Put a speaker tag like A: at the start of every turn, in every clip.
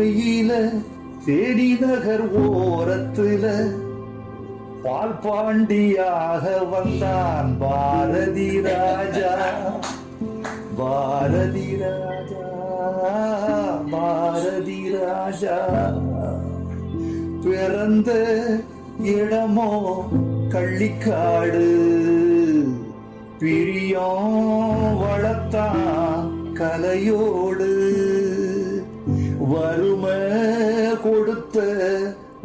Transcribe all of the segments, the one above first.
A: சீமையில தேடி நகர் ஓரத்துல பால் பாண்டியாக வந்தான் பாரதி ராஜா. பாரதி ராஜா, பாரதி ராஜா. பிறந்த இடமோ கள்ளிக்காடு, பிரியம் வளர்த்தான் கலையோடு. வறுமை கொடுத்த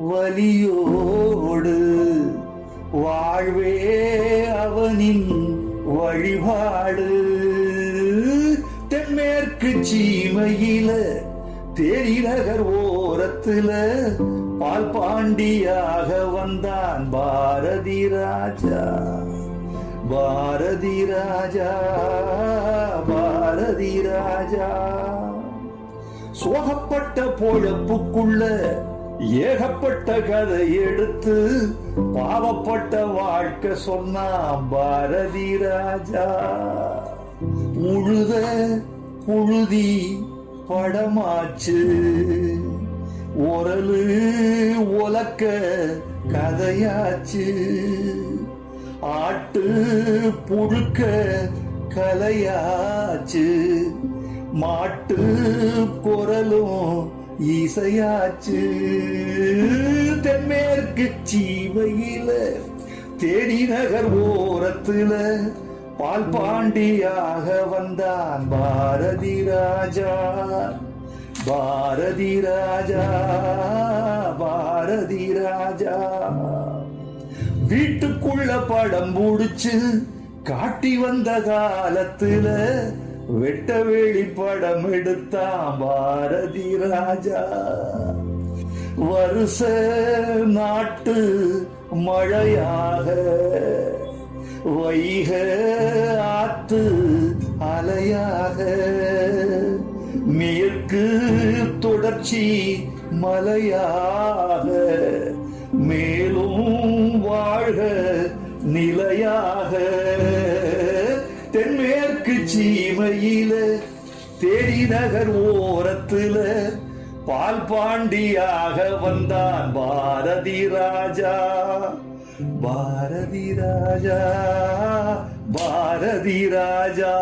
A: வலியோடு வாழ்வே அவனின் வழிபாடு. தென்மேற்கு சீமையில தேரி நகர் ஓரத்துல பால் பாண்டியாக வந்தான் பாரதி ராஜா. பாரதி ராஜா, பாரதி ராஜா. சோகப்பட்ட பொழப்புக்குள்ள ஏகப்பட்ட கதை எடுத்து பாவப்பட்ட வாழ்க்கை சொன்னான் பாரதி ராஜா. உழுத புழுதி படமாச்சு, உரலு உலக்க கதையாச்சு. ஆட்டு புழுக்க கலையாச்சு, மாட்டு குரலும் இசையாச்சு. தென்மேற்கு சீமையில தேடி நகர் ஓரத்துல பால் பாண்டியாக வந்தான் பாரதி ராஜா. பாரதி ராஜா, பாரதி ராஜா. வீட்டுக்குள்ள படம் முடிச்சு காட்டி வந்த காலத்துல வெட்ட வெளி படம் எடுத்தான் பாரதி ராஜா. வருஷ நாட்டு மழையாக வைக ஆத்து அலையாக மேற்கு தொடர்ச்சி மலையாக மேலும் வாழ்க நிலையாக. தென்மேற்கு சீமையில தேடி நகர் ஓரத்துல பால் பாண்டியாக வந்தான் பாரதி ராஜா. பாரதி ராஜா, பாரதி ராஜா.